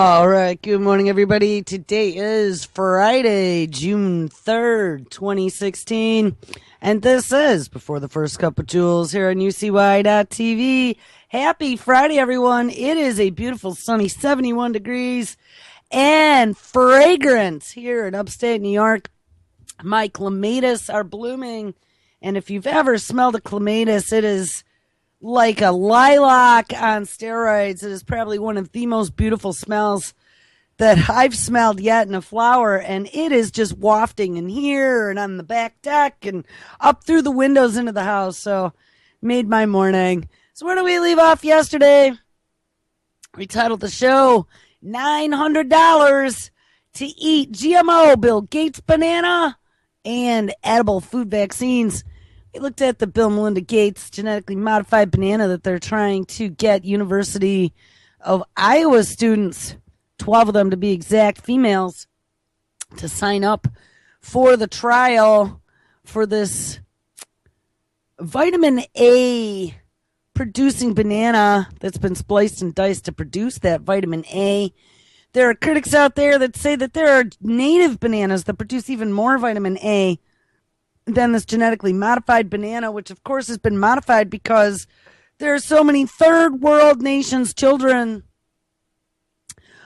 All right. Good morning, everybody. Today is Friday, June 3rd, 2016. And this is Before the First Cup of Jules here on UCY.TV. Happy Friday, everyone. It is a beautiful sunny 71 degrees and fragrant here in upstate New York. My clematis are blooming. And if you've ever smelled a clematis, it is like a lilac on steroids. It is probably one of the most beautiful smells that I've smelled yet in a flower, and it is just wafting in here and on the back deck and up through the windows into the house. So made my morning. So where do we leave off yesterday? We titled the show $900 to eat GMO, Bill Gates banana, and edible food vaccines. We looked at the Bill and Melinda Gates genetically modified banana that they're trying to get University of Iowa students, 12 of them to be exact, females, to sign up for the trial for this vitamin A producing banana that's been spliced and diced to produce that vitamin A. There are critics out there that say that there are native bananas that produce even more vitamin A than this genetically modified banana, which of course has been modified because there are so many third world nations' children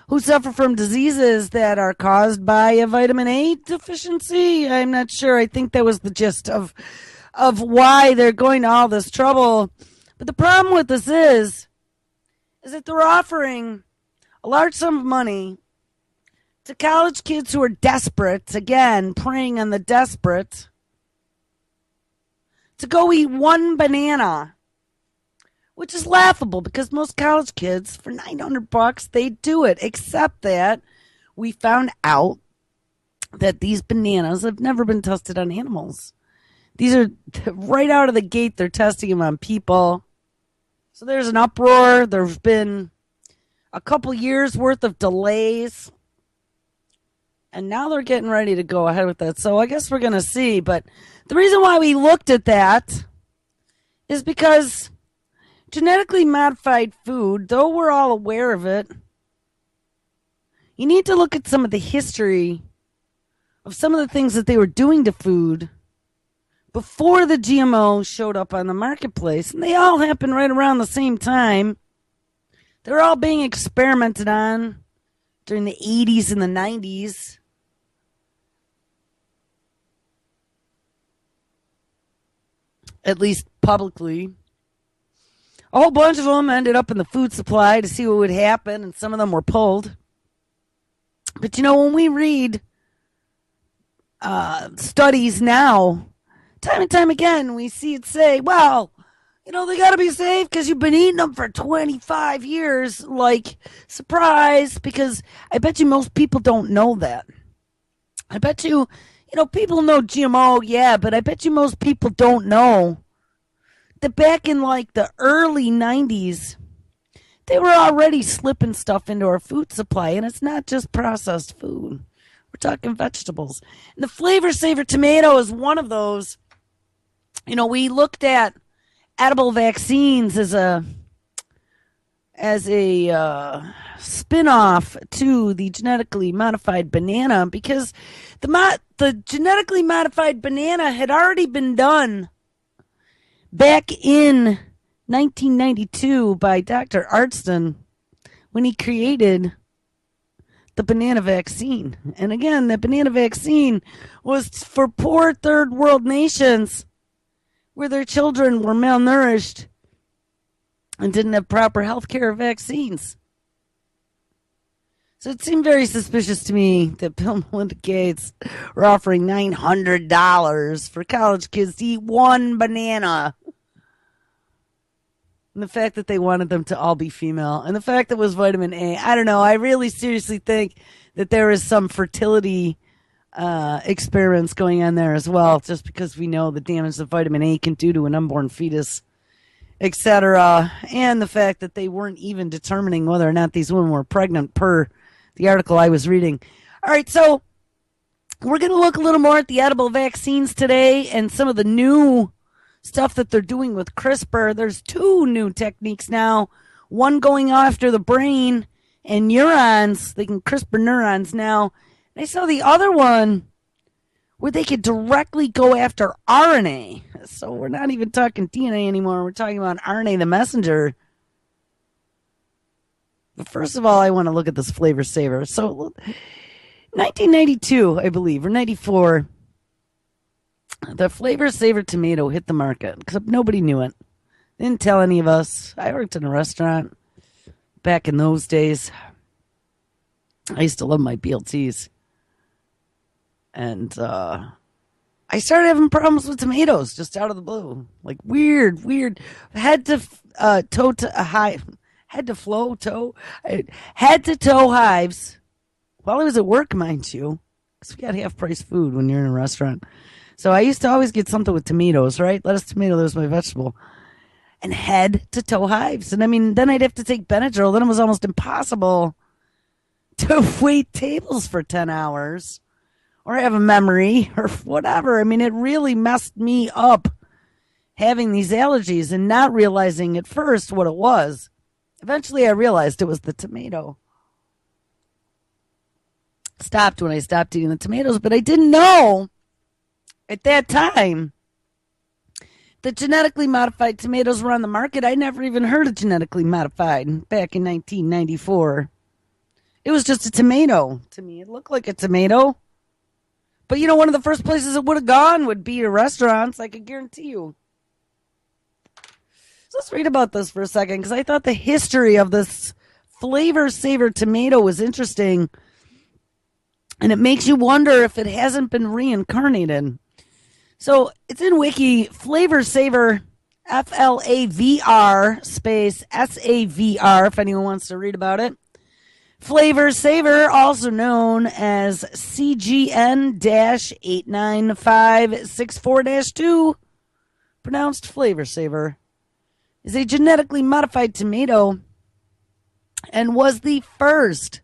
who suffer from diseases that are caused by a vitamin A deficiency. I'm not sure. I think that was the gist of why they're going to all this trouble. But the problem with this is that they're offering a large sum of money to college kids who are desperate, again, preying on the desperate, to go eat one banana, which is laughable because most college kids, for $900, they do it, except that we found out that these bananas have never been tested on animals. These are right out of the gate, they're testing them on people. So there's an uproar. There's been a couple years worth of delays, and now they're getting ready to go ahead with that. So I guess we're going to see. But the reason why we looked at that is because genetically modified food, though we're all aware of it, you need to look at some of the history of some of the things that they were doing to food before the GMO showed up on the marketplace. And they all happened right around the same time. They're all being experimented on during the 80s and the 90s. At least publicly. A whole bunch of them ended up in the food supply to see what would happen, and some of them were pulled. But you know, when we read studies now, time and time again, we see it say, well, you know, they got to be safe because you've been eating them for 25 years. Like, surprise, because I bet you most people don't know that. I bet you, people know GMO, yeah, but I bet you most people don't know that back in like the early 90s, they were already slipping stuff into our food supply, and it's not just processed food. We're talking vegetables. And the Flavor Saver tomato is one of those. We looked at edible vaccines as a spin-off to the genetically modified banana, because the genetically modified banana had already been done back in 1992 by Dr. Artston when he created the banana vaccine. And again, the banana vaccine was for poor third world nations where their children were malnourished and didn't have proper health care or vaccines. So it seemed very suspicious to me that Bill and Melinda Gates were offering $900 for college kids to eat one banana. And the fact that they wanted them to all be female, and the fact that it was vitamin A, I don't know. I really seriously think that there is some fertility experiments going on there as well, just because we know the damage that vitamin A can do to an unborn fetus, etc. And the fact that they weren't even determining whether or not these women were pregnant per the article I was reading. All right, so we're going to look a little more at the edible vaccines today and some of the new stuff that they're doing with CRISPR. There's two new techniques now, one going after the brain and neurons. They can CRISPR neurons now. And I saw the other one where they could directly go after RNA. So we're not even talking DNA anymore. We're talking about RNA, the messenger. But first of all, I want to look at this Flavor Saver. So 1992, I believe, or 94, the Flavor Saver tomato hit the market, except nobody knew it. They didn't tell any of us. I worked in a restaurant back in those days. I used to love my BLTs. And I started having problems with tomatoes just out of the blue. Like weird. Head to toe hives while I was at work, mind you, because we got half-price food when you're in a restaurant. So I used to always get something with tomatoes, right? Lettuce, tomato, that was my vegetable. And head-to-toe hives. And I mean, then I'd have to take Benadryl. Then it was almost impossible to wait tables for 10 hours or have a memory or whatever. I mean, it really messed me up having these allergies and not realizing at first what it was. Eventually, I realized it was the tomato. Stopped when I stopped eating the tomatoes, but I didn't know at that time that genetically modified tomatoes were on the market. I never even heard of genetically modified back in 1994. It was just a tomato to me. It looked like a tomato. But, you know, one of the first places it would have gone would be to restaurants, I could guarantee you. So let's read about this for a second, because I thought the history of this Flavor Saver tomato was interesting. And it makes you wonder if it hasn't been reincarnated. So it's in Wiki, Flavor Saver, FLAVR space SAVR, if anyone wants to read about it. Flavor Saver, also known as CGN-89564-2, pronounced Flavor Saver, is a genetically modified tomato and was the first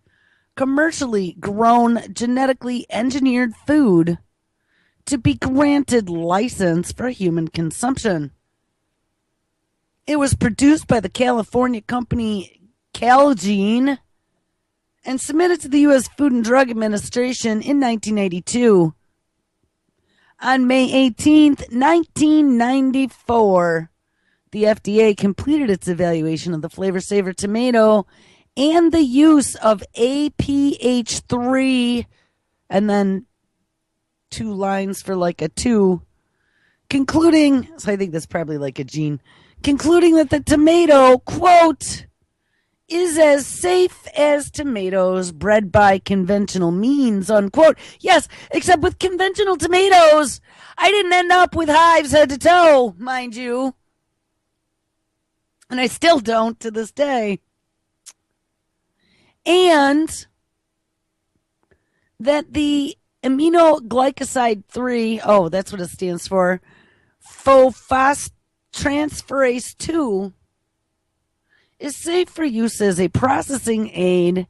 commercially grown genetically engineered food to be granted license for human consumption. It was produced by the California company Calgene and submitted to the U.S. Food and Drug Administration in 1982. On May 18th, 1994, the FDA completed its evaluation of the Flavor Saver tomato and the use of APH3, and then 2 lines for like a 2, concluding, so I think that's probably like a gene, concluding that the tomato, quote, is as safe as tomatoes bred by conventional means, unquote. Yes, except with conventional tomatoes, I didn't end up with hives head to toe, mind you. And I still don't to this day. And that the aminoglycoside 3, oh, that's what it stands for, phosphortransferase 2, is safe for use as a processing aid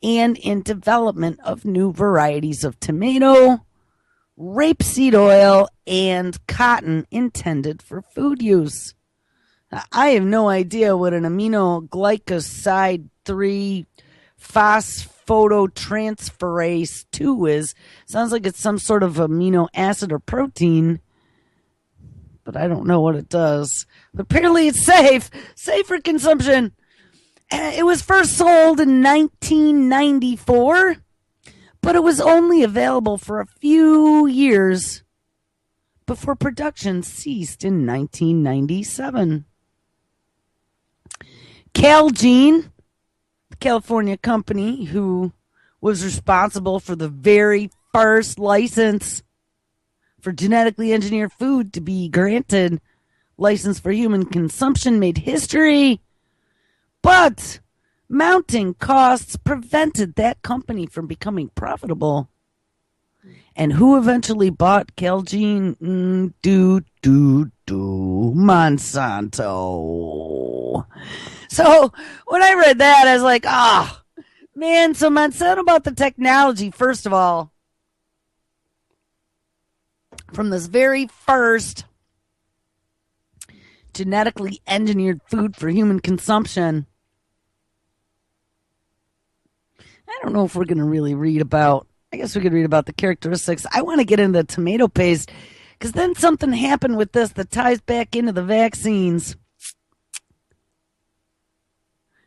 and in development of new varieties of tomato, rapeseed oil, and cotton intended for food use. Now, I have no idea what an aminoglycoside 3 phosphotransferase 2 is. Sounds like it's some sort of amino acid or protein, but I don't know what it does. But apparently it's safe for consumption. It was first sold in 1994, but it was only available for a few years before production ceased in 1997. Calgene, the California company who was responsible for the very first license for genetically engineered food to be granted license for human consumption, made history, but mounting costs prevented that company from becoming profitable. And who eventually bought Calgene? Monsanto. So when I read that, I was like, man, so Monsanto bought the technology, first of all, from this very first genetically engineered food for human consumption. I don't know if we're going to really read about, I guess we could read about the characteristics. I want to get into tomato paste because then something happened with this that ties back into the vaccines.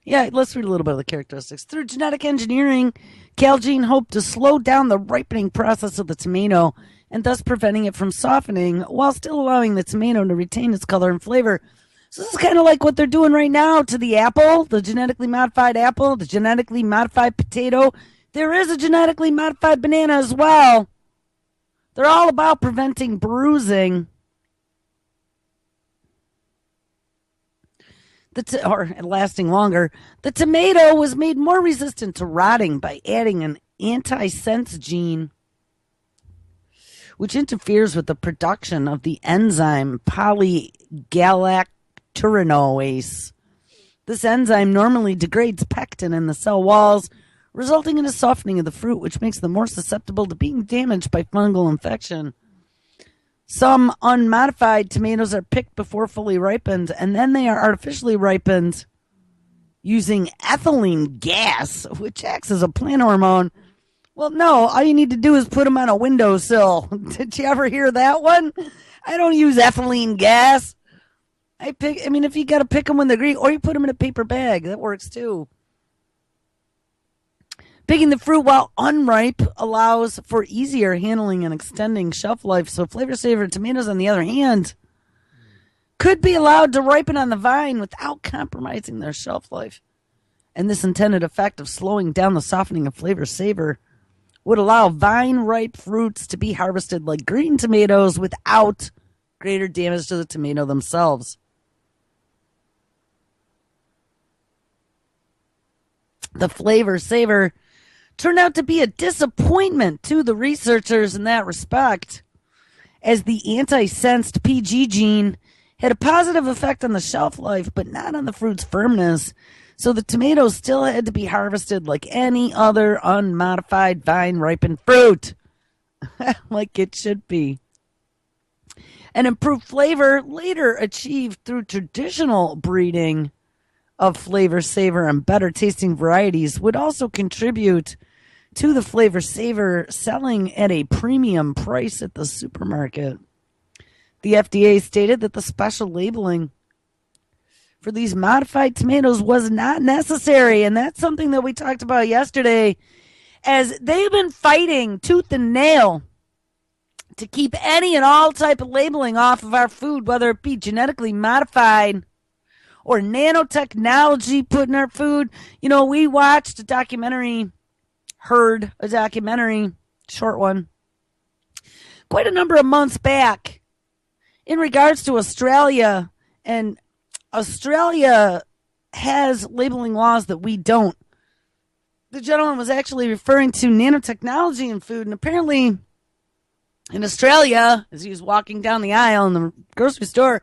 Yeah, let's read a little bit of the characteristics. Through genetic engineering, Calgene hoped to slow down the ripening process of the tomato and thus preventing it from softening while still allowing the tomato to retain its color and flavor. So this is kind of like what they're doing right now to the apple, the genetically modified apple, the genetically modified potato. There is a genetically modified banana as well. They're all about preventing bruising. Or lasting longer. The tomato was made more resistant to rotting by adding an antisense gene, which interferes with the production of the enzyme polygalacturonase. This enzyme normally degrades pectin in the cell walls, resulting in a softening of the fruit, which makes them more susceptible to being damaged by fungal infection. Some unmodified tomatoes are picked before fully ripened, and then they are artificially ripened using ethylene gas, which acts as a plant hormone. Well, no, all you need to do is put them on a windowsill. Did you ever hear that one? I don't use ethylene gas. If you got to pick them when they're green, or you put them in a paper bag, that works too. Picking the fruit while unripe allows for easier handling and extending shelf life. So flavor saver tomatoes, on the other hand, could be allowed to ripen on the vine without compromising their shelf life. And this intended effect of slowing down the softening of flavor saver would allow vine-ripe fruits to be harvested like green tomatoes without greater damage to the tomato themselves. The flavor saver turned out to be a disappointment to the researchers in that respect, as the anti-sensed PG gene had a positive effect on the shelf life, but not on the fruit's firmness. So the tomatoes still had to be harvested like any other unmodified vine-ripened fruit, like it should be. An improved flavor later achieved through traditional breeding of flavor saver and better tasting varieties would also contribute to the flavor saver selling at a premium price at the supermarket. The FDA stated that the special labeling for these modified tomatoes was not necessary, and that's something that we talked about yesterday, as they've been fighting tooth and nail to keep any and all type of labeling off of our food, whether it be genetically modified or nanotechnology put in our food. You know, we watched a documentary, heard a documentary, short one, quite a number of months back in regards to Australia. And Australia has labeling laws that we don't. The gentleman was actually referring to nanotechnology in food, and apparently in Australia, as he was walking down the aisle in the grocery store,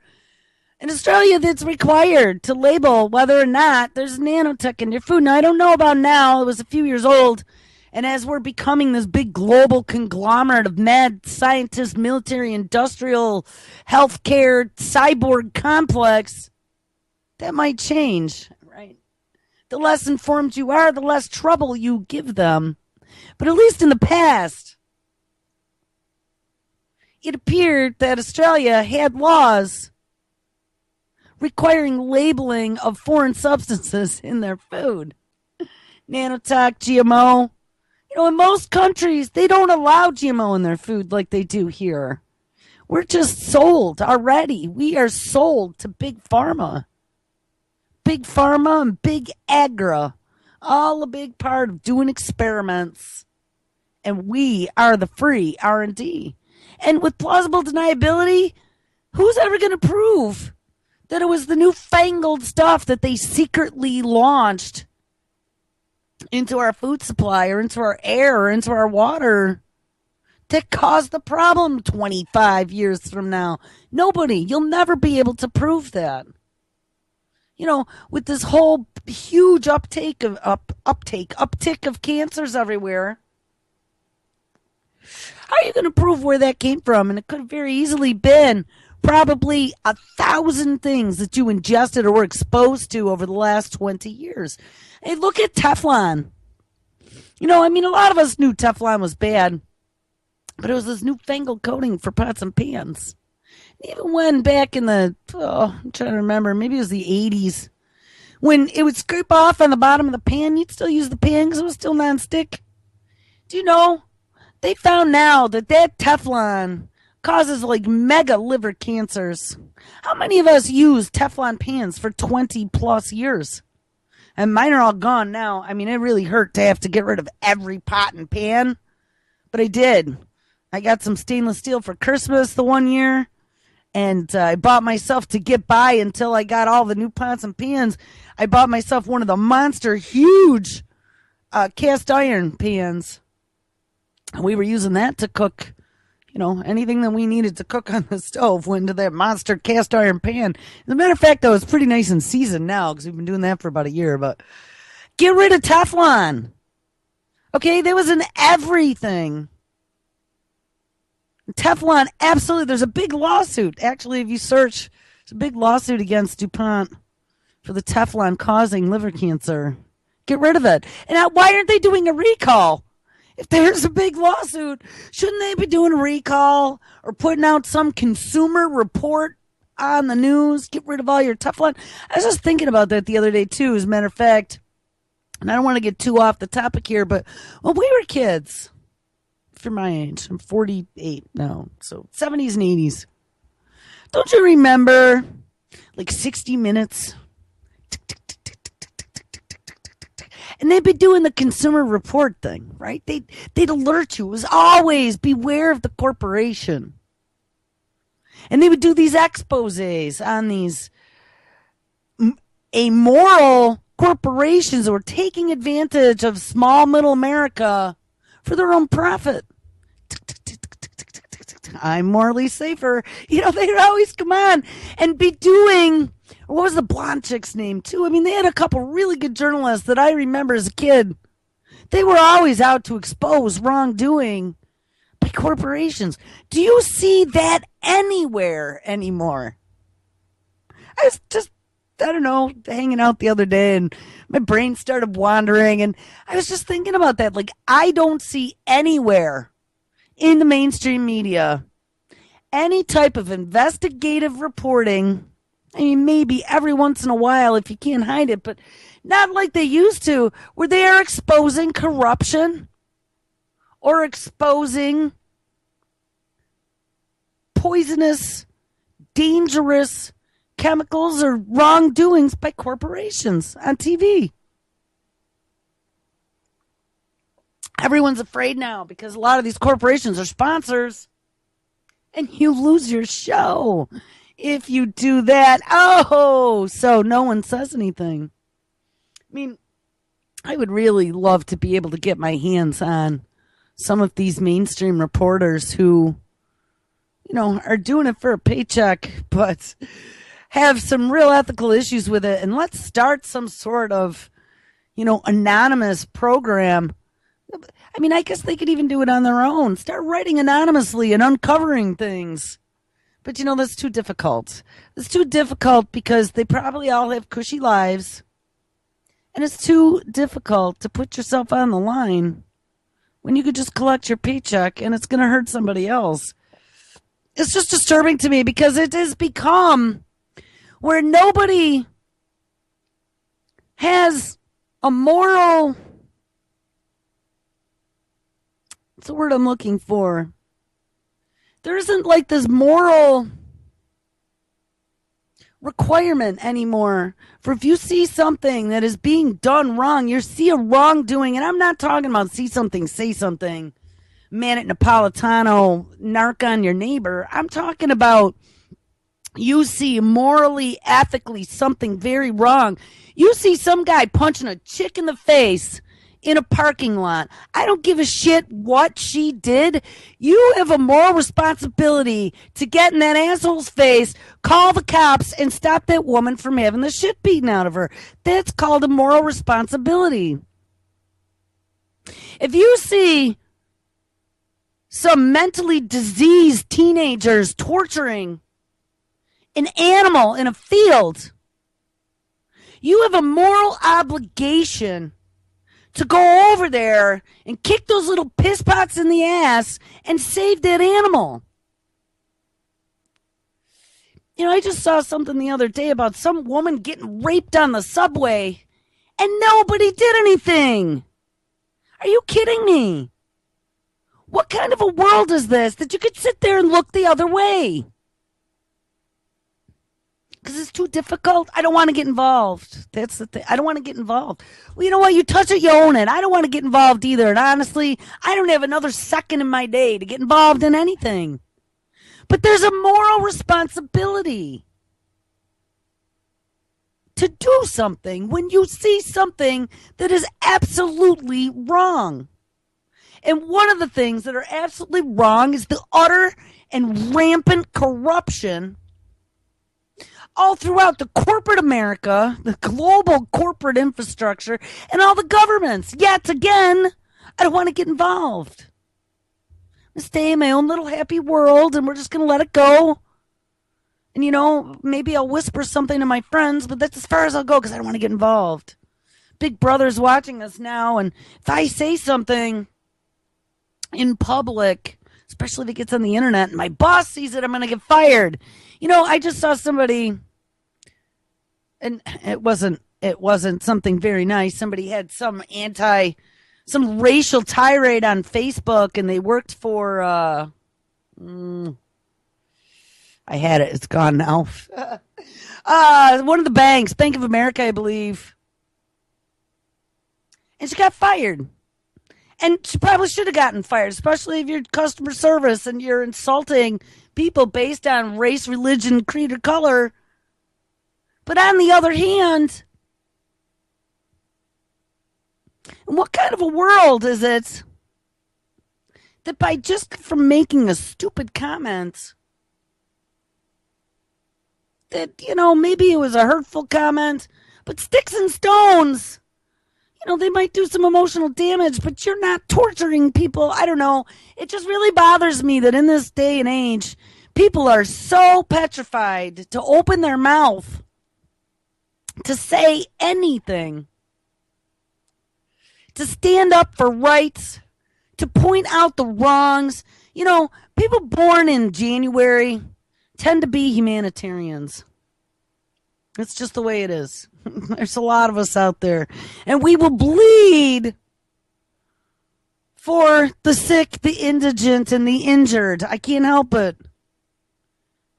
in Australia, it's required to label whether or not there's nanotech in your food. Now, I don't know about now. It was a few years old. And as we're becoming this big global conglomerate of mad scientists, military, industrial, healthcare, cyborg complex, that might change, right? The less informed you are, the less trouble you give them. But at least in the past, it appeared that Australia had laws requiring labeling of foreign substances in their food. Nanotech, GMO. You know, in most countries, they don't allow GMO in their food like they do here. We're just sold already. We are sold to Big Pharma. Big Pharma and Big Agra. All a big part of doing experiments. And we are the free R&D. And with plausible deniability, who's ever going to prove that it was the newfangled stuff that they secretly launched into our food supply or into our air or into our water that caused the problem 25 years from now? Nobody. You'll never be able to prove that. You know, with this whole huge uptick of cancers everywhere, how are you going to prove where that came from? And it could have very easily been probably 1,000 things that you ingested or were exposed to over the last 20 years. Hey, look at Teflon. A lot of us knew Teflon was bad, but it was this newfangled coating for pots and pans. Even when back in I'm trying to remember, maybe it was the 80s, when it would scrape off on the bottom of the pan, you'd still use the pan because it was still nonstick. Do you know, they found now that Teflon causes like mega liver cancers. How many of us use Teflon pans for 20 plus years? And mine are all gone now. It really hurt to have to get rid of every pot and pan, but I did. I got some stainless steel for Christmas the one year, and I bought myself, to get by until I got all the new pots and pans, I bought myself one of the monster huge cast iron pans. And we were using that to cook, anything that we needed to cook on the stove went into that monster cast iron pan. As a matter of fact, though, it's pretty nice and seasoned now because we've been doing that for about a year. But get rid of Teflon. Okay, that was in everything. Teflon, absolutely. There's a big lawsuit. Actually, if you search, there's a big lawsuit against DuPont for the Teflon causing liver cancer. Get rid of it. And why aren't they doing a recall? If there's a big lawsuit, shouldn't they be doing a recall or putting out some consumer report on the news? Get rid of all your Teflon. I was just thinking about that the other day, too, as a matter of fact. And I don't want to get too off the topic here, but when we were kids, if you're my age, I'm 48 now, so 70s and 80s. Don't you remember, like 60 Minutes? And they'd be doing the consumer report thing, right? They'd alert you. It was always beware of the corporation. And they would do these exposés on these amoral corporations that were taking advantage of small middle America for their own profit. I'm morally safer. They'd always come on and be doing, what was the blonde chick's name too? They had a couple really good journalists that I remember as a kid. They were always out to expose wrongdoing by corporations. Do you see that anywhere anymore? I was just, hanging out the other day and my brain started wandering and I was just thinking about that. Like, I don't see anywhere in the mainstream media any type of investigative reporting. Maybe every once in a while if you can't hide it, but not like they used to, where they are exposing corruption or exposing poisonous, dangerous chemicals or wrongdoings by corporations on TV. Everyone's afraid now because a lot of these corporations are sponsors, and you lose your show if you do that. So no one says anything. I would really love to be able to get my hands on some of these mainstream reporters who, are doing it for a paycheck, but have some real ethical issues with it. And let's start some sort of, anonymous program. I guess they could even do it on their own. Start writing anonymously and uncovering things. But, that's too difficult. It's too difficult because they probably all have cushy lives. And it's too difficult to put yourself on the line when you could just collect your paycheck and it's going to hurt somebody else. It's just disturbing to me because it has become where nobody has a moral... What's the word I'm looking for? There isn't like this moral requirement anymore for if you see something that is being done wrong, you see a wrongdoing, and I'm not talking about see something, say something, man at Napolitano, narc on your neighbor. I'm talking about you see morally, ethically something very wrong. You see some guy punching a chick in the face in a parking lot. I don't give a shit what she did. You have a moral responsibility to get in that asshole's face, call the cops, and stop that woman from having the shit beaten out of her. That's called a moral responsibility. If you see some mentally diseased teenagers torturing an animal in a field, you have a moral obligation to go over there and kick those little piss pots in the ass and save that animal. I just saw something the other day about some woman getting raped on the subway and nobody did anything. Are you kidding me? What kind of a world is this that you could sit there and look the other way? Because it's too difficult. I don't want to get involved. That's the thing. I don't want to get involved. Well, you know what? You touch it, you own it. I don't want to get involved either. And honestly, I don't have another second in my day to get involved in anything. But there's a moral responsibility to do something when you see something that is absolutely wrong. And one of the things that are absolutely wrong is the utter and rampant corruption all throughout the corporate America, the global corporate infrastructure, and all the governments. Yet again, I don't want to get involved. I'm going to stay in my own little happy world, and we're just going to let it go. And, maybe I'll whisper something to my friends, but that's as far as I'll go because I don't want to get involved. Big Brother's watching us now, and if I say something in public, especially if it gets on the internet, and my boss sees it, I'm going to get fired. I just saw somebody, and it wasn't something very nice. Somebody had some racial tirade on Facebook, and they worked for, I had it. It's gone now. One of the banks, Bank of America, I believe. And she got fired. And she probably should have gotten fired, especially if you're customer service and you're insulting people based on race, religion, creed, or color. But on the other hand, what kind of a world is it that by just from making a stupid comment, that, maybe it was a hurtful comment, but sticks and stones, they might do some emotional damage, but you're not torturing people. I don't know. It just really bothers me that in this day and age, people are so petrified to open their mouth to say anything, to stand up for rights, to point out the wrongs. People born in January tend to be humanitarians. It's just the way it is. There's a lot of us out there. And we will bleed for the sick, the indigent, and the injured. I can't help it.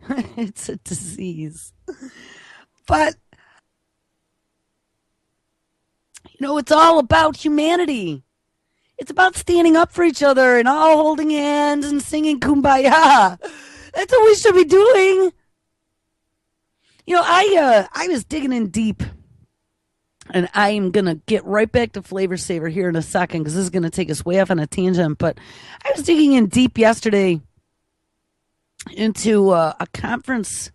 It's a disease. But, it's all about humanity. It's about standing up for each other and all holding hands and singing Kumbaya. That's what we should be doing. I was digging in deep, and I am going to get right back to Flavor Saver here in a second because this is going to take us way off on a tangent, but I was digging in deep yesterday into a conference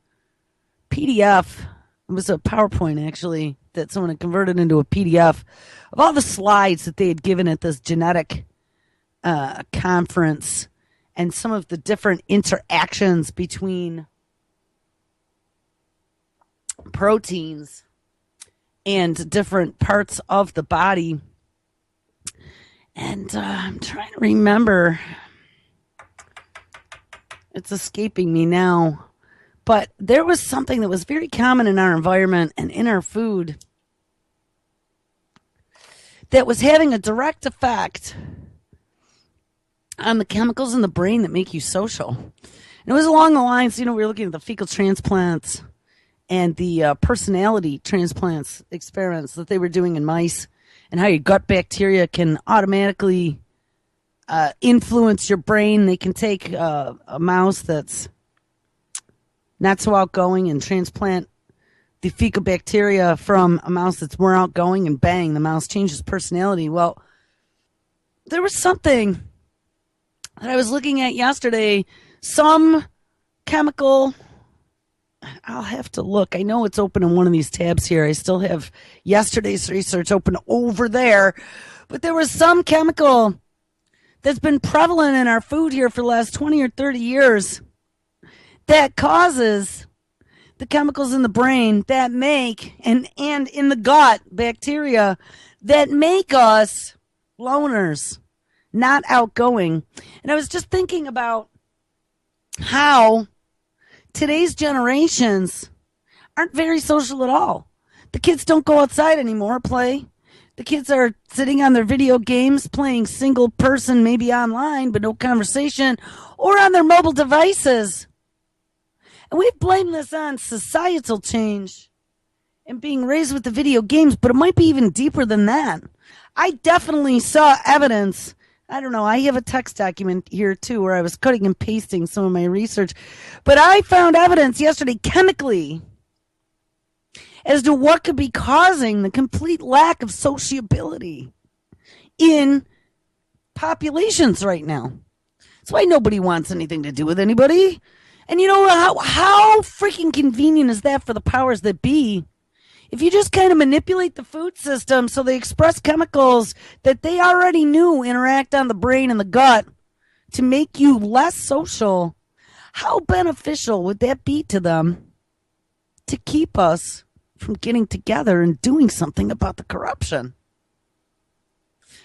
PDF. It was a PowerPoint, actually, that someone had converted into a PDF of all the slides that they had given at this genetic conference and some of the different interactions between proteins and different parts of the body. And I'm trying to remember. It's escaping me now. But there was something that was very common in our environment and in our food that was having a direct effect on the chemicals in the brain that make you social. And it was along the lines, we were looking at the fecal transplants and the personality transplants experiments that they were doing in mice and how your gut bacteria can automatically influence your brain. They can take a mouse that's not so outgoing and transplant the fecal bacteria from a mouse that's more outgoing, and bang, the mouse changes personality. Well, there was something that I was looking at yesterday, some chemical. I'll have to look. I know it's open in one of these tabs here. I still have yesterday's research open over there. But there was some chemical that's been prevalent in our food here for the last 20 or 30 years that causes the chemicals in the brain that make and in the gut bacteria that make us loners, not outgoing. And I was just thinking about how today's generations aren't very social at all. The kids don't go outside anymore, play. The kids are sitting on their video games, playing single person, maybe online, but no conversation, or on their mobile devices. And we blame this on societal change and being raised with the video games, but it might be even deeper than that. I definitely saw evidence. I don't know. I have a text document here too where I was cutting and pasting some of my research, but I found evidence yesterday chemically as to what could be causing the complete lack of sociability in populations right now. That's why nobody wants anything to do with anybody. And you know how freaking convenient is that for the powers that be? If you just kind of manipulate the food system so they express chemicals that they already knew interact on the brain and the gut to make you less social, how beneficial would that be to them to keep us from getting together and doing something about the corruption?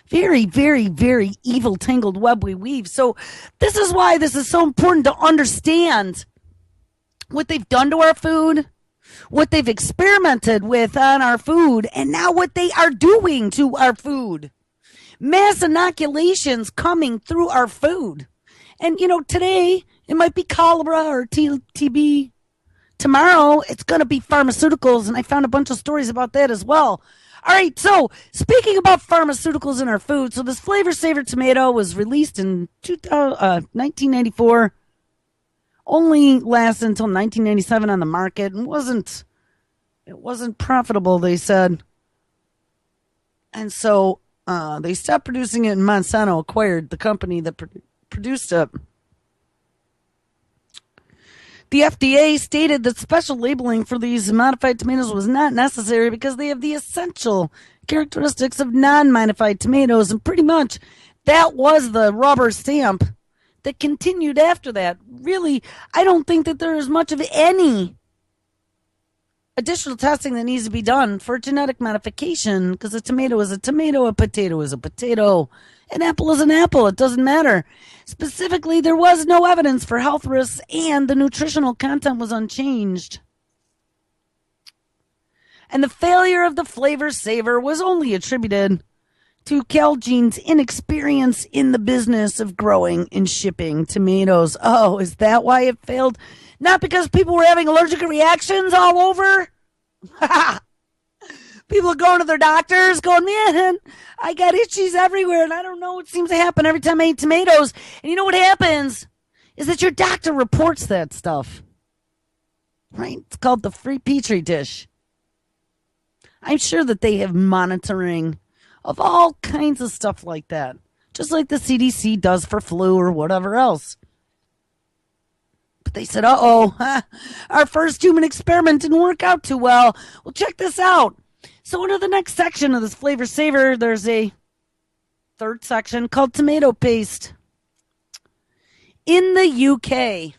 Very, very, very evil tangled web we weave. So this is why this is so important to understand what they've done to our food, what they've experimented with on our food, and now what they are doing to our food. Mass inoculations coming through our food. And, you know, today it might be cholera or TB. Tomorrow it's going to be pharmaceuticals, and I found a bunch of stories about that as well. All right, so speaking about pharmaceuticals in our food, so this Flavor Saver tomato was released in 1994, only lasted until 1997 on the market, and it wasn't profitable, they said. And so they stopped producing it, and Monsanto acquired the company that produced it. The FDA stated that special labeling for these modified tomatoes was not necessary because they have the essential characteristics of non-modified tomatoes, and pretty much that was the rubber stamp that continued after that. Really, I don't think that there is much of any additional testing that needs to be done for genetic modification, because a tomato is a tomato, a potato is a potato, an apple is an apple. It doesn't matter. Specifically, there was no evidence for health risks, and the nutritional content was unchanged. And the failure of the Flavor Saver was only attributed to Calgene's inexperience in the business of growing and shipping tomatoes. Oh, is that why it failed? Not because people were having allergic reactions all over? People are going to their doctors going, man, I got itchies everywhere, and I don't know what seems to happen every time I eat tomatoes. And you know what happens is that your doctor reports that stuff. Right? It's called the free Petri dish. I'm sure that they have monitoring of all kinds of stuff like that, just like the CDC does for flu or whatever else. But they said, our first human experiment didn't work out too well. Well, check this out. So under the next section of this Flavor Saver, there's a third section called tomato paste. In the UK,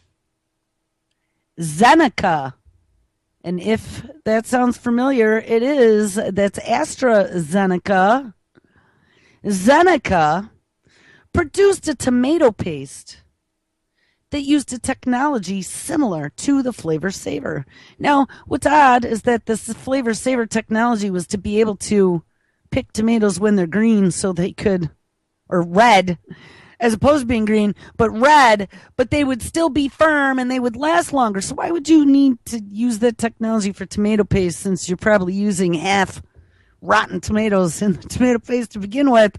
Zeneca, and if that sounds familiar, it is. That's AstraZeneca. Zeneca produced a tomato paste that used a technology similar to the Flavor Saver. Now, what's odd is that this Flavor Saver technology was to be able to pick tomatoes when they're green so they could, or red, as opposed to being green, but red, but they would still be firm and they would last longer. So why would you need to use that technology for tomato paste, since you're probably using half rotten tomatoes in the tomato paste to begin with?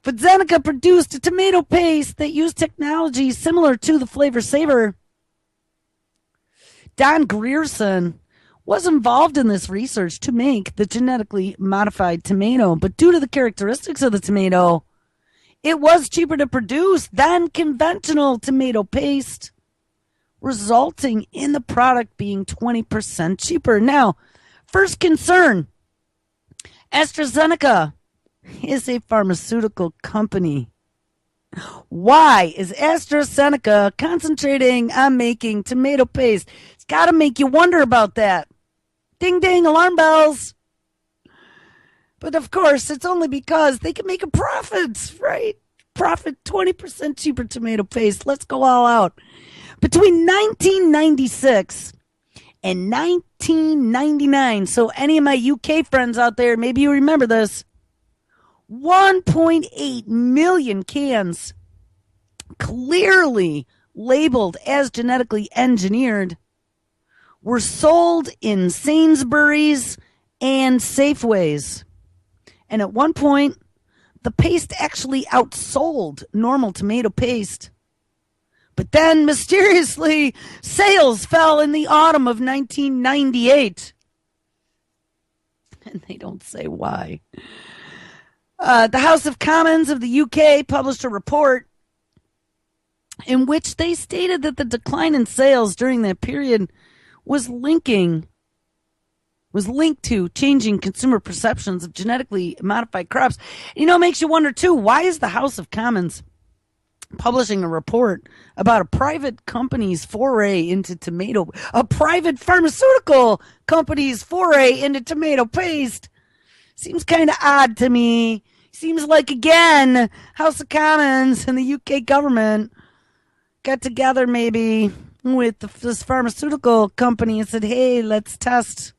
But Zeneca produced a tomato paste that used technology similar to the Flavor Saver. Don Grierson was involved in this research to make the genetically modified tomato, but due to the characteristics of the tomato, it was cheaper to produce than conventional tomato paste, resulting in the product being 20% cheaper. Now, first concern, AstraZeneca is a pharmaceutical company. Why is AstraZeneca concentrating on making tomato paste? It's got to make you wonder about that. Ding, ding, alarm bells. But of course, it's only because they can make a profit, right? Profit 20% cheaper tomato paste. Let's go all out. Between 1996 and 1999, so any of my UK friends out there, maybe you remember this, 1.8 million cans clearly labeled as genetically engineered were sold in Sainsbury's and Safeways. And at one point, the paste actually outsold normal tomato paste. But then, mysteriously, sales fell in the autumn of 1998. And they don't say why. The House of Commons of the UK published a report in which they stated that the decline in sales during that period was linked to changing consumer perceptions of genetically modified crops. You know, it makes you wonder, too, why is the House of Commons publishing a report about a private company's foray into a private pharmaceutical company's foray into tomato paste? Seems kind of odd to me. Seems like, again, House of Commons and the UK government got together maybe with this pharmaceutical company and said, hey, let's test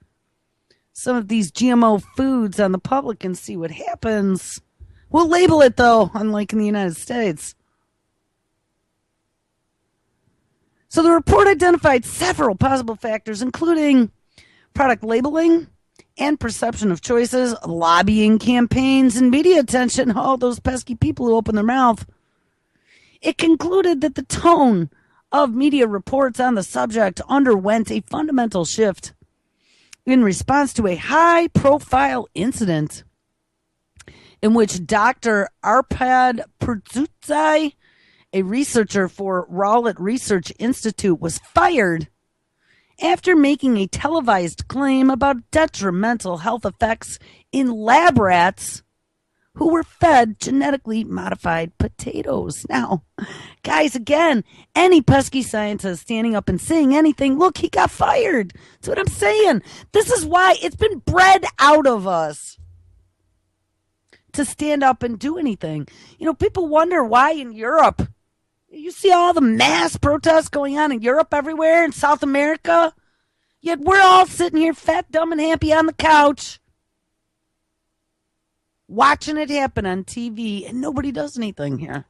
some of these GMO foods on the public and see what happens. We'll label it, though, unlike in the United States. So the report identified several possible factors, including product labeling and perception of choices, lobbying campaigns, and media attention. All those pesky people who open their mouth. It concluded that the tone of media reports on the subject underwent a fundamental shift in response to a high-profile incident in which Dr. Arpad Purzutzi, a researcher for Rowlett Research Institute, was fired after making a televised claim about detrimental health effects in lab rats who were fed genetically modified potatoes. Now, guys, again, any pesky scientist standing up and saying anything, look, he got fired. That's what I'm saying. This is why it's been bred out of us to stand up and do anything. You know, people wonder why in Europe, you see all the mass protests going on in Europe everywhere, in South America, yet we're all sitting here fat, dumb, and happy on the couch watching it happen on TV, and nobody does anything here.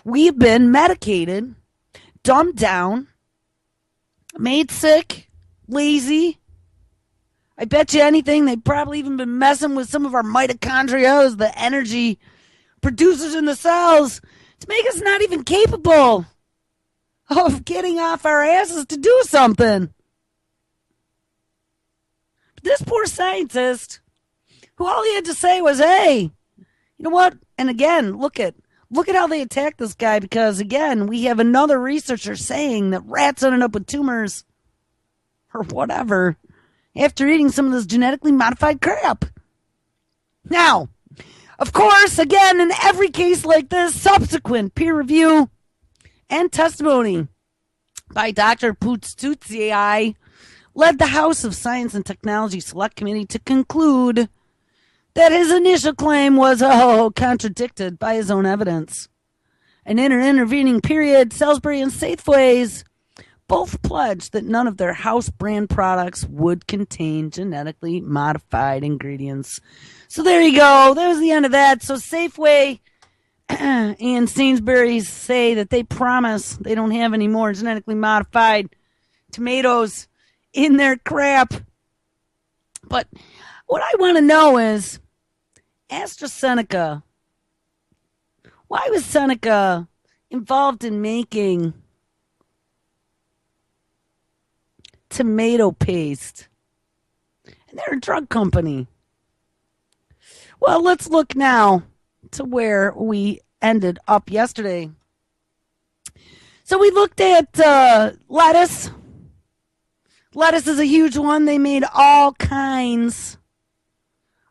We've been medicated, dumbed down, made sick, lazy. I bet you anything they've probably even been messing with some of our mitochondria, the energy producers in the cells, to make us not even capable of getting off our asses to do something. But this poor scientist, who all he had to say was, hey, you know what? And again, look at how they attack this guy, because, again, we have another researcher saying that rats ended up with tumors or whatever after eating some of this genetically modified crap. Now, of course, again, in every case like this, subsequent peer review and testimony by Dr. Putzutzi led the House of Science and Technology Select Committee to conclude that his initial claim was, contradicted by his own evidence. And in an intervening period, Salisbury and Safeways both pledged that none of their house brand products would contain genetically modified ingredients. So there you go. That was the end of that. So Safeway and Sainsbury's say that they promise they don't have any more genetically modified tomatoes in their crap. But what I want to know is, AstraZeneca, why was Seneca involved in making tomato paste? And they're a drug company. Well, let's look now to where we ended up yesterday. So we looked at lettuce. Lettuce is a huge one. They made all kinds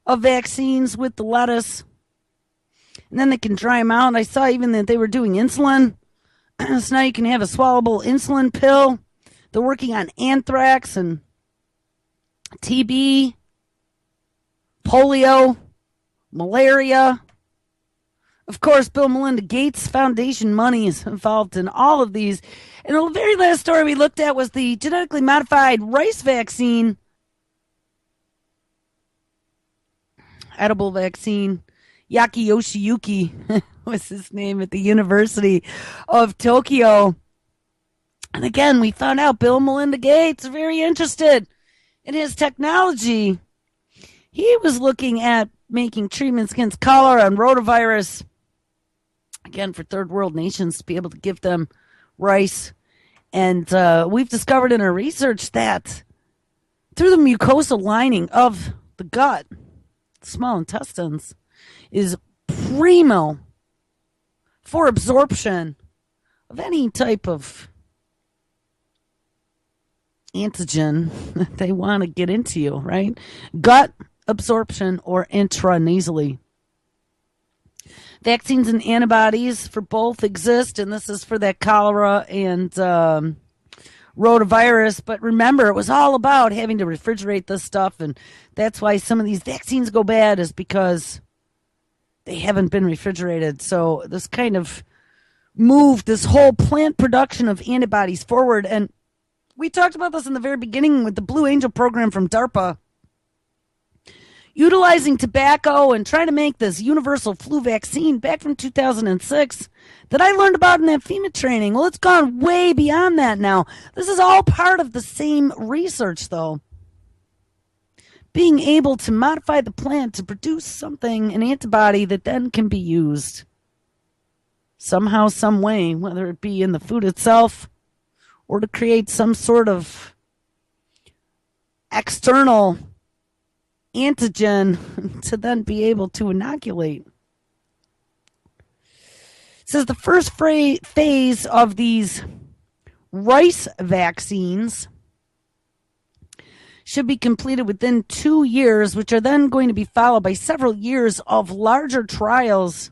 of vaccines with the lettuce. And then they can dry them out. I saw even that they were doing insulin. So now you can have a swallowable insulin pill. They're working on anthrax and TB. polio, malaria. Of course, Bill and Melinda Gates Foundation money is involved in all of these. And the very last story we looked at was the genetically modified rice vaccine, edible vaccine. Yaki Yoshiyuki was his name at the University of Tokyo. And again, we found out Bill and Melinda Gates are very interested in his technology. He was looking at making treatments against cholera and rotavirus, again, for third world nations to be able to give them rice. And we've discovered in our research that through the mucosal lining of the gut, the small intestines, is primo for absorption of any type of antigen that they want to get into you, right? Gut absorption or intranasally. Vaccines and antibodies for both exist, and this is for that cholera and rotavirus. But remember, it was all about having to refrigerate this stuff, and that's why some of these vaccines go bad, is because they haven't been refrigerated. So this kind of moved this whole plant production of antibodies forward. And we talked about this in the very beginning with the Blue Angel program from DARPA, utilizing tobacco and trying to make this universal flu vaccine back from 2006 that I learned about in that FEMA training. Well, it's gone way beyond that now. This is all part of the same research, though. Being able to modify the plant to produce something, an antibody that then can be used somehow, some way, whether it be in the food itself or to create some sort of external antigen to then be able to inoculate. It says the first phase of these rice vaccines should be completed within 2 years, which are then going to be followed by several years of larger trials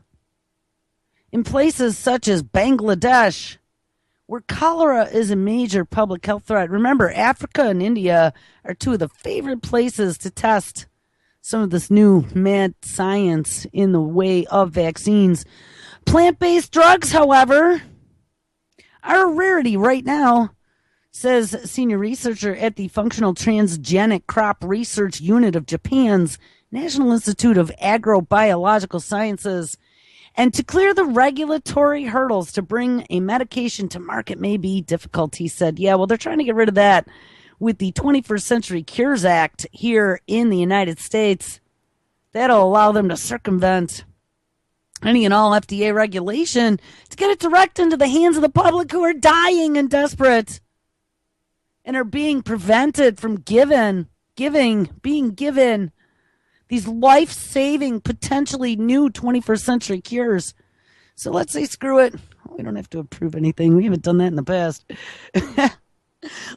in places such as Bangladesh, where cholera is a major public health threat. Remember, Africa and India are two of the favorite places to test some of this new mad science in the way of vaccines. Plant-based drugs, however, are a rarity right now, says senior researcher at the Functional Transgenic Crop Research Unit of Japan's National Institute of Agrobiological Sciences. And to clear the regulatory hurdles to bring a medication to market may be difficult, he said. Yeah, well, they're trying to get rid of that with the 21st Century Cures Act here in the United States. That'll allow them to circumvent any and all FDA regulation to get it direct into the hands of the public who are dying and desperate and are being prevented from being given these life-saving, potentially new 21st century cures. So let's say screw it. We don't have to approve anything. We haven't done that in the past.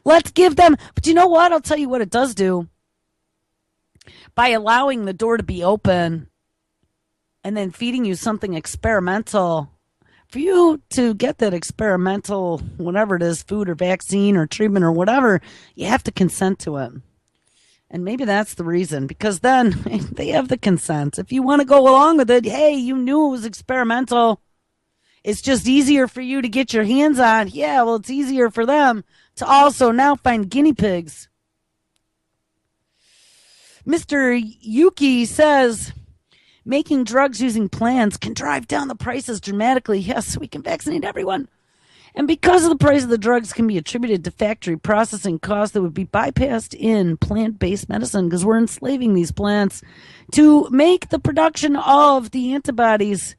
Let's give them. But you know what? I'll tell you what it does do. By allowing the door to be open and then feeding you something experimental, for you to get that experimental, whatever it is, food or vaccine or treatment or whatever, you have to consent to it. And maybe that's the reason, because then they have the consent. If you want to go along with it, hey, you knew it was experimental. It's just easier for you to get your hands on. Yeah, well, it's easier for them to also now find guinea pigs. Mr. Yuki says, making drugs using plants can drive down the prices dramatically. Yes, we can vaccinate everyone. And because of the price of the drugs can be attributed to factory processing costs that would be bypassed in plant-based medicine, because we're enslaving these plants to make the production of the antibodies.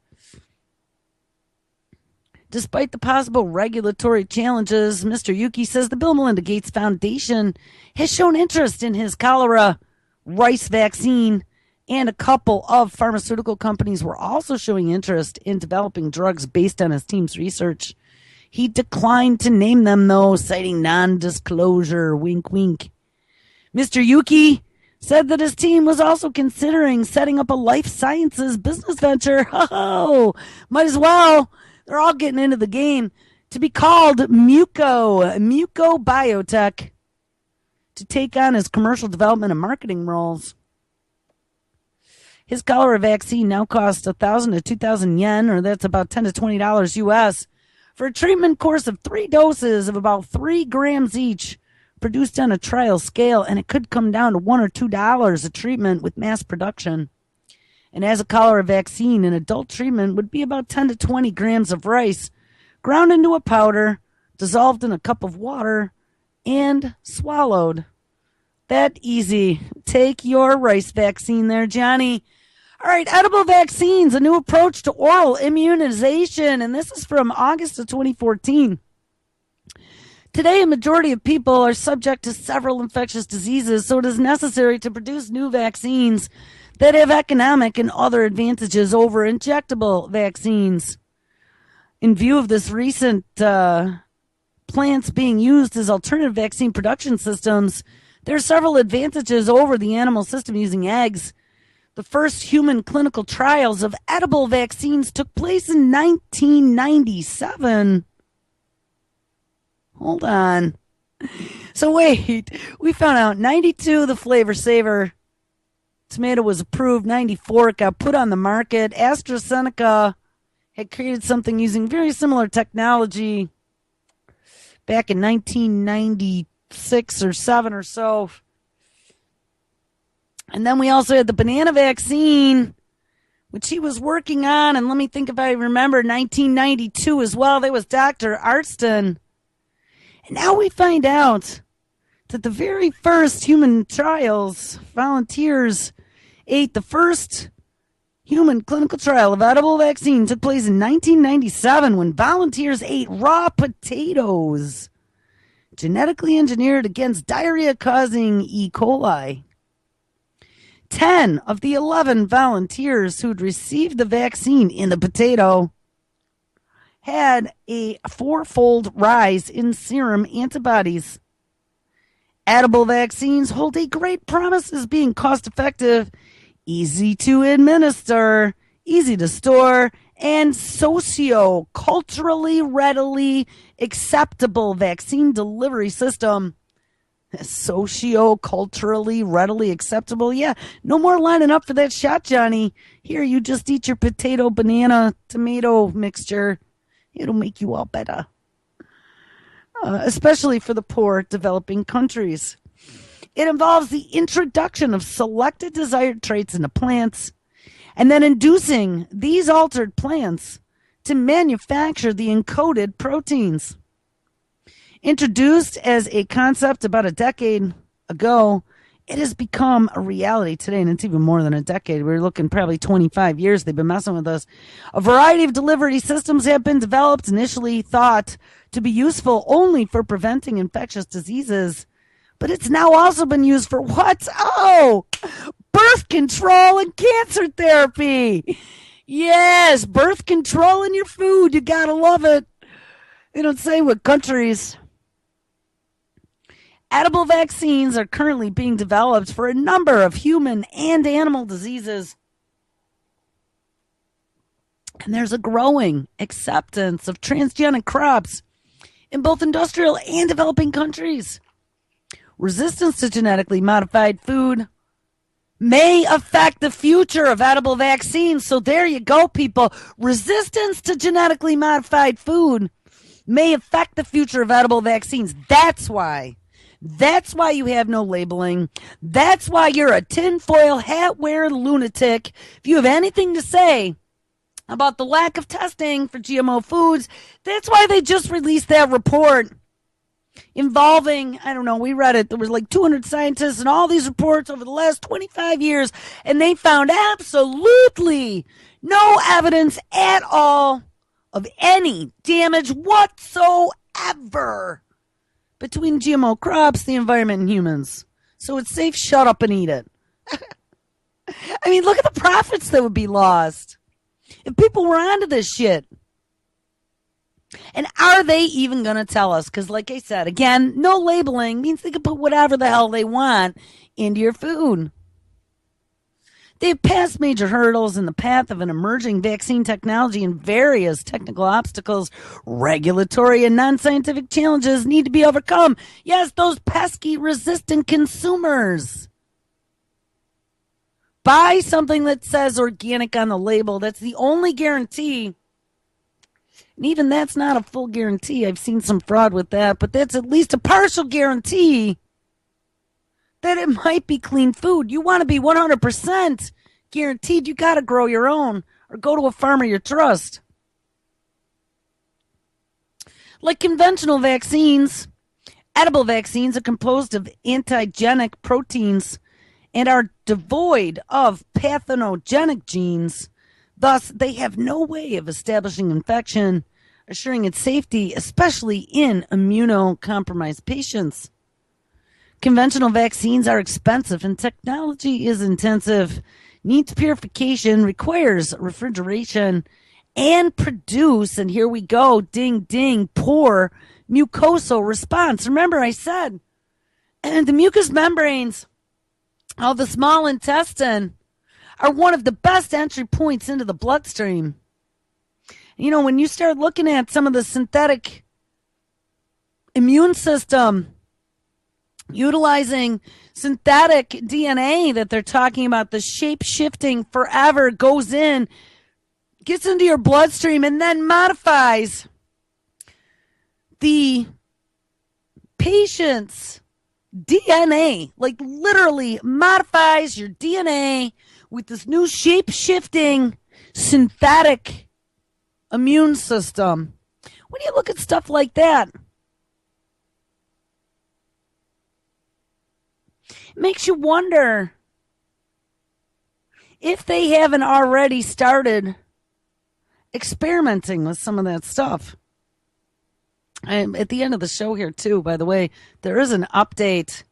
Despite the possible regulatory challenges, Mr. Yuki says the Bill and Melinda Gates Foundation has shown interest in his cholera rice vaccine, and a couple of pharmaceutical companies were also showing interest in developing drugs based on his team's research. He declined to name them, though, citing non-disclosure. Wink, wink. Mr. Yuki said that his team was also considering setting up a life sciences business venture. Oh, might as well. They're all getting into the game. To be called Muco Biotech, to take on his commercial development and marketing roles. His cholera vaccine now costs 1,000 to 2,000 yen, or that's about $10 to $20 US, for a treatment course of 3 doses of about 3 grams each, produced on a trial scale, and it could come down to $1 or $2 a treatment with mass production. And as a cholera vaccine, an adult treatment would be about 10 to 20 grams of rice, ground into a powder, dissolved in a cup of water, and swallowed. That easy. Take your rice vaccine there, Johnny. All right, edible vaccines, a new approach to oral immunization, and this is from August of 2014. Today, a majority of people are subject to several infectious diseases, so it is necessary to produce new vaccines that have economic and other advantages over injectable vaccines. In view of this recent plants being used as alternative vaccine production systems, there are several advantages over the animal system using eggs. The first human clinical trials of edible vaccines took place in 1997. Hold on. So wait, we found out 92 the Flavor Saver tomato was approved, 94 it got put on the market. AstraZeneca had created something using very similar technology back in 1996 or 7 or so. And then we also had the banana vaccine, which he was working on. And let me think if I remember, 1992 as well. That was Dr. Arston. And now we find out that the very first human trials, volunteers ate the first human clinical trial of edible vaccine took place in 1997 when volunteers ate raw potatoes, genetically engineered against diarrhea-causing E. coli. 10 of the 11 volunteers who'd received the vaccine in the potato had a 4-fold rise in serum antibodies. Edible vaccines hold a great promise as being cost-effective, easy to administer, easy to store, and socio-culturally readily acceptable vaccine delivery system. Socio-culturally readily acceptable? Yeah, no more lining up for that shot, Johnny. Here, you just eat your potato, banana, tomato mixture. It'll make you all better. Especially for the poor developing countries. It involves the introduction of selected desired traits into plants and then inducing these altered plants to manufacture the encoded proteins. Introduced as a concept about a decade ago, it has become a reality today, and it's even more than a decade. We're looking probably 25 years. They've been messing with us. A variety of delivery systems have been developed, initially thought to be useful only for preventing infectious diseases. But it's now also been used for what? Oh, birth control and cancer therapy. Yes, birth control in your food. You gotta love it. They don't say what countries. Edible vaccines are currently being developed for a number of human and animal diseases. And there's a growing acceptance of transgenic crops in both industrial and developing countries. Resistance to genetically modified food may affect the future of edible vaccines. So there you go, people. Resistance to genetically modified food may affect the future of edible vaccines. That's why you have no labeling. That's why you're a tinfoil hat-wearing lunatic. If you have anything to say about the lack of testing for GMO foods, that's why they just released that report involving, I don't know, we read it, there was like 200 scientists and all these reports over the last 25 years, and they found absolutely no evidence at all of any damage whatsoever between GMO crops, the environment, and humans. So it's safe, shut up and eat it. I mean, look at the profits that would be lost if people were onto this shit. And are they even going to tell us? Because like I said, again, no labeling means they can put whatever the hell they want into your food. They've passed major hurdles in the path of an emerging vaccine technology, and various technical obstacles, regulatory and non-scientific challenges need to be overcome. Yes, those pesky resistant consumers. buy something that says organic on the label. That's the only guarantee. And even that's not a full guarantee. I've seen some fraud with that, but that's at least a partial guarantee that it might be clean food. You want to be 100% guaranteed. You got to grow your own or go to a farmer you trust. Like conventional vaccines, edible vaccines are composed of antigenic proteins and are devoid of pathogenic genes. Thus, they have no way of establishing infection, assuring its safety, especially in immunocompromised patients. Conventional vaccines are expensive and technology is intensive, needs purification, requires refrigeration, and produce, and here we go, ding, ding, poor mucosal response. Remember I said, and the mucous membranes of the small intestine are one of the best entry points into the bloodstream. You know, when you start looking at some of the synthetic immune system utilizing synthetic DNA that they're talking about, the shape-shifting forever goes in, gets into your bloodstream, and then modifies the patient's DNA, like literally modifies your DNA with this new shape-shifting synthetic immune system. When you look at stuff like that, it makes you wonder if they haven't already started experimenting with some of that stuff. And at the end of the show here, too, by the way, there is an update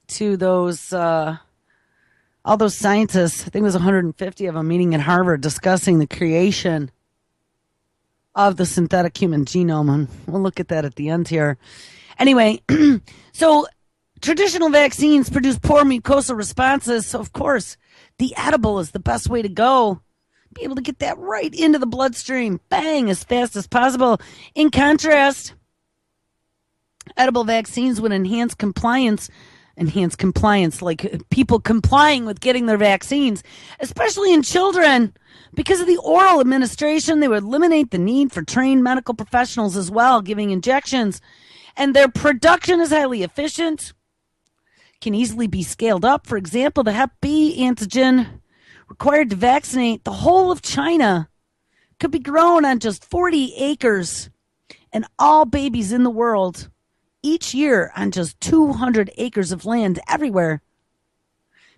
to those all those scientists. I think it was 150 of them meeting at Harvard discussing the creation of the synthetic human genome. And we'll look at that at the end here. Anyway, so traditional vaccines produce poor mucosal responses. So, of course, the edible is the best way to go. Be able to get that right into the bloodstream, bang, as fast as possible. In contrast, edible vaccines would enhance compliance, like people complying with getting their vaccines, especially in children. Because of the oral administration, they would eliminate the need for trained medical professionals as well, giving injections. And their production is highly efficient, can easily be scaled up. For example, the Hep B antigen required to vaccinate the whole of China could be grown on just 40 acres, and all babies in the world each year on just 200 acres of land everywhere.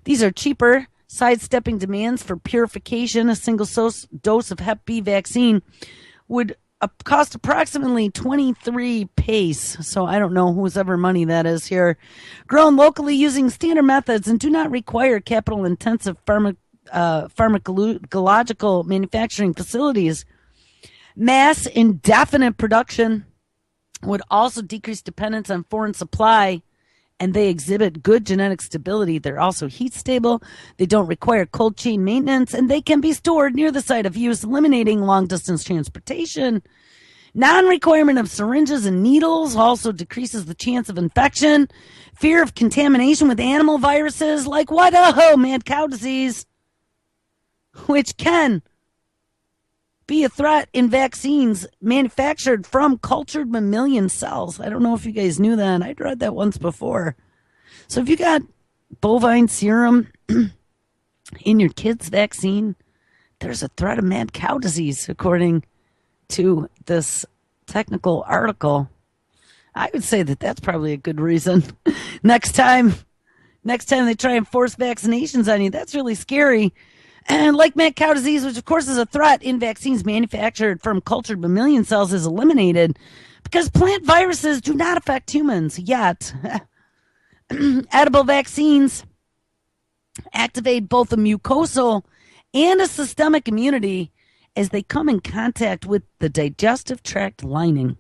These are cheaper, sidestepping demands for purification. A single dose of Hep B vaccine would cost approximately 23 pace. So I don't know whose ever money that is here. Grown locally using standard methods and do not require capital-intensive pharmacological manufacturing facilities. Mass indefinite production would also decrease dependence on foreign supply, and they exhibit good genetic stability. They're also heat stable. They don't require cold chain maintenance, and they can be stored near the site of use, eliminating long-distance transportation. Non-requirement of syringes and needles also decreases the chance of infection. Fear of contamination with animal viruses like what? Oh, mad cow disease, which can be a threat in vaccines manufactured from cultured mammalian cells. I don't know if you guys knew that. I'd read that once before. So if you got bovine serum in your kid's vaccine, there's a threat of mad cow disease, according to this technical article. I would say that that's probably a good reason. Next time they try and force vaccinations on you, that's really scary. And like mad cow disease, which of course is a threat in vaccines manufactured from cultured mammalian cells, is eliminated because plant viruses do not affect humans yet. Edible vaccines activate both a mucosal and a systemic immunity as they come in contact with the digestive tract lining.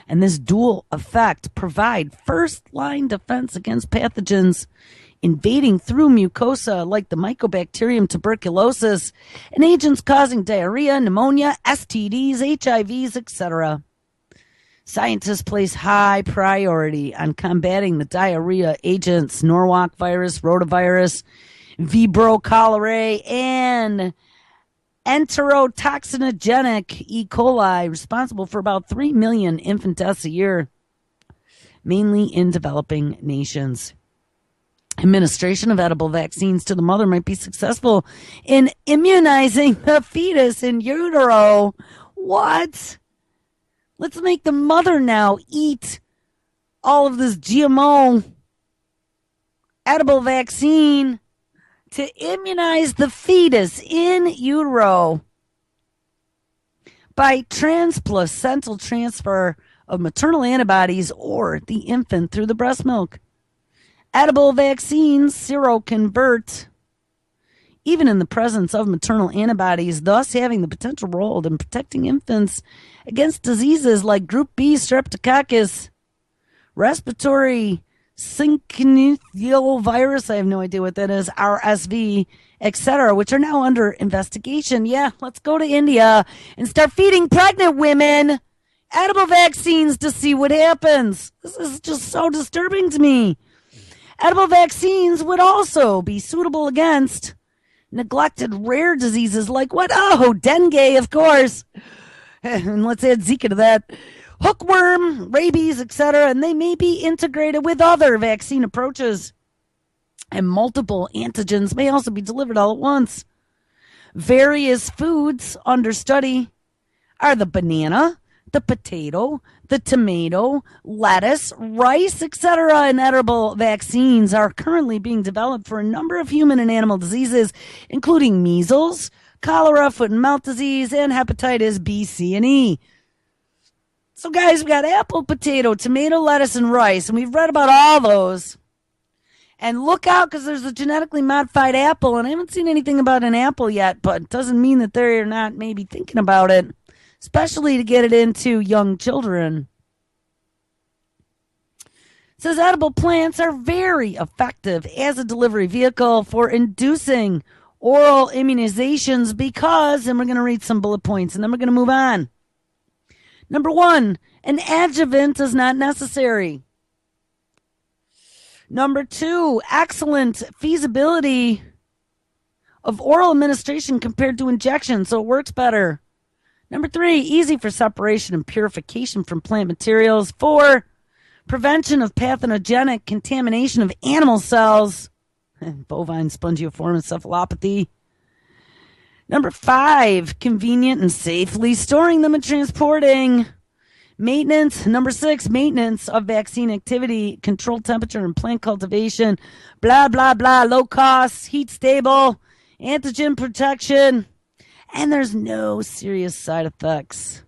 And this dual effect provide first-line defense against pathogens invading through mucosa like the Mycobacterium tuberculosis and agents causing diarrhea, pneumonia, STDs, HIVs, etc. Scientists place high priority on combating the diarrhea agents Norwalk virus, rotavirus, Vibrio cholerae, and enterotoxinogenic E. coli, responsible for about 3 million infant deaths a year, mainly in developing nations. Administration of edible vaccines to the mother might be successful in immunizing the fetus in utero. What? Let's make the mother now eat all of this GMO edible vaccine to immunize the fetus in utero by transplacental transfer of maternal antibodies or the infant through the breast milk. Edible vaccines seroconvert even in the presence of maternal antibodies, thus having the potential role in protecting infants against diseases like Group B streptococcus, respiratory syncytial virus, I have no idea what that is, RSV, etc., which are now under investigation. Yeah, let's go to India and start feeding pregnant women edible vaccines to see what happens. This is just so disturbing to me. Edible vaccines would also be suitable against neglected rare diseases like what? Oh, dengue, of course. And let's add Zika to that. Hookworm, rabies, etc., and they may be integrated with other vaccine approaches. And multiple antigens may also be delivered all at once. Various foods under study are the banana, the potato, the tomato, lettuce, rice, etc., and edible vaccines are currently being developed for a number of human and animal diseases, including measles, cholera, foot and mouth disease, and hepatitis B, C, and E. So, guys, we got apple, potato, tomato, lettuce, and rice, and we've read about all those. And look out, because there's a genetically modified apple, and I haven't seen anything about an apple yet, but it doesn't mean that they're not maybe thinking about it, especially to get it into young children. It says edible plants are very effective as a delivery vehicle for inducing oral immunizations because, and we're going to read some bullet points, and then we're going to move on. Number 1, an adjuvant is not necessary. Number 2, excellent feasibility of oral administration compared to injection, so it works better. Number 3, easy for separation and purification from plant materials. 4, prevention of pathogenic contamination of animal cells, bovine spongiform encephalopathy. Number 5, convenient and safely storing them and transporting. Maintenance. Number 6, maintenance of vaccine activity, controlled temperature and plant cultivation. Blah, blah, blah. Low cost, heat stable, antigen protection. And there's no serious side effects.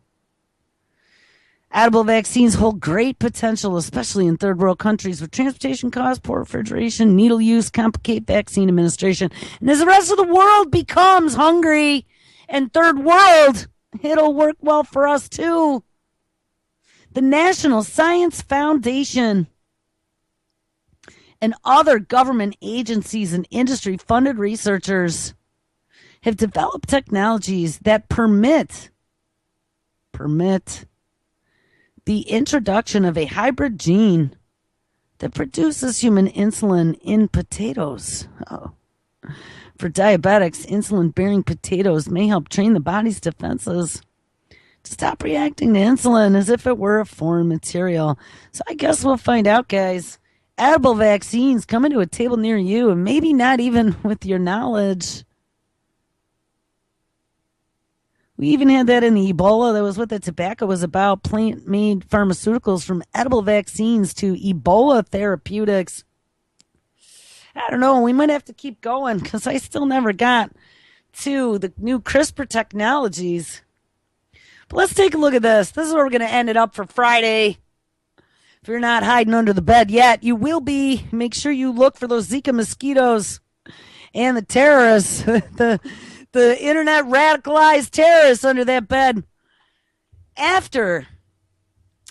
Edible vaccines hold great potential, especially in third world countries where transportation costs, poor refrigeration, needle use complicate vaccine administration. And as the rest of the world becomes hungry and third world, it'll work well for us too. The National Science Foundation and other government agencies and industry-funded researchers have developed technologies that permit the introduction of a hybrid gene that produces human insulin in potatoes. Oh. For diabetics, insulin-bearing potatoes may help train the body's defenses to stop reacting to insulin as if it were a foreign material. So I guess we'll find out, guys. Edible vaccines coming to a table near you, and maybe not even with your knowledge. We even had that in the Ebola. That was what the tobacco was about. Plant-made pharmaceuticals from edible vaccines to Ebola therapeutics. I don't know. We might have to keep going because I still never got to the new CRISPR technologies. But let's take a look at this. This is where we're going to end it up for Friday. If you're not hiding under the bed yet, you will be. Make sure you look for those Zika mosquitoes and the terrorists, the internet radicalized terrorists under that bed. After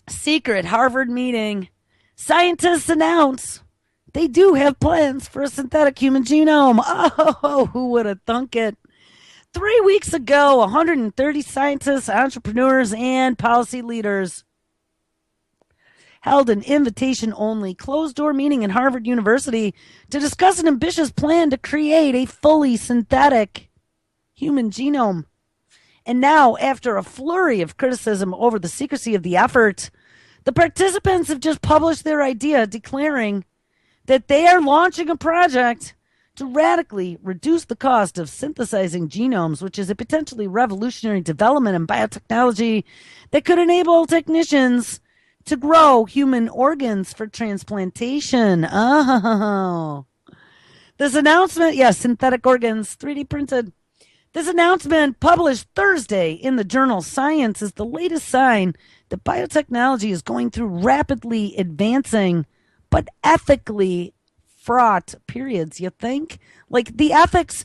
secret Harvard meeting, scientists announce they do have plans for a synthetic human genome. Oh, who would have thunk it? 3 weeks ago, 130 scientists, entrepreneurs, and policy leaders held an invitation-only closed-door meeting in Harvard University to discuss an ambitious plan to create a fully synthetic human genome. And now, after a flurry of criticism over the secrecy of the effort, the participants have just published their idea, declaring that they are launching a project to radically reduce the cost of synthesizing genomes, which is a potentially revolutionary development in biotechnology that could enable technicians to grow human organs for transplantation. Oh. This announcement, yes, synthetic organs, 3D printed. This announcement, published Thursday in the journal Science, is the latest sign that biotechnology is going through rapidly advancing but ethically fraught periods, you think? Like the ethics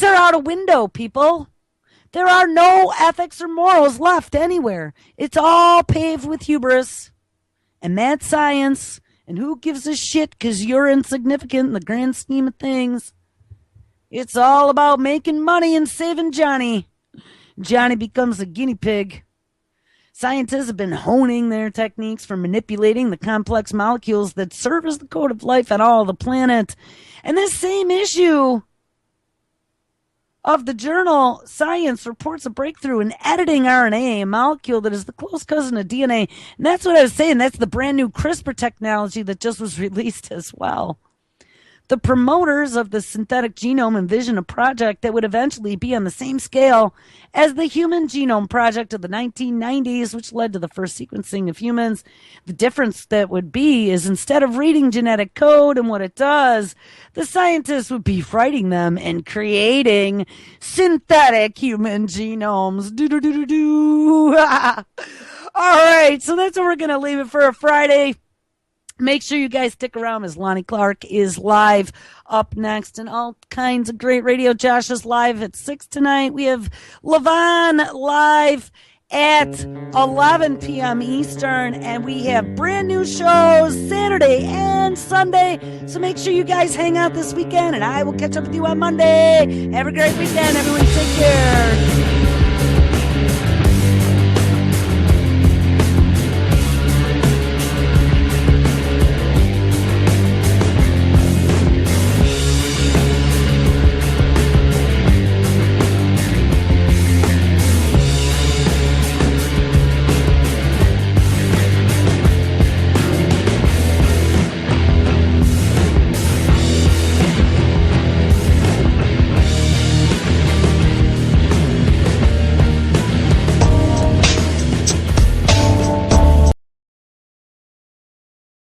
are out a window, people. There are no ethics or morals left anywhere. It's all paved with hubris and mad science. And who gives a shit because you're insignificant in the grand scheme of things? It's all about making money and saving Johnny. Johnny becomes a guinea pig. Scientists have been honing their techniques for manipulating the complex molecules that serve as the code of life on all the planet. And this same issue of the journal Science reports a breakthrough in editing RNA, a molecule that is the close cousin of DNA. And that's what I was saying. That's the brand new CRISPR technology that just was released as well. The promoters of the synthetic genome envision a project that would eventually be on the same scale as the Human Genome Project of the 1990s, which led to the first sequencing of humans. The difference that would be is instead of reading genetic code and what it does, the scientists would be writing them and creating synthetic human genomes. Do-do-do-do-do. All right, so that's where we're going to leave it for a Friday. Make sure you guys stick around as Lonnie Clark is live up next and all kinds of great radio. Josh is live at 6 tonight. We have Levon live at 11 p.m. Eastern, and we have brand new shows Saturday and Sunday. So make sure you guys hang out this weekend, and I will catch up with you on Monday. Have a great weekend, everyone. Take care.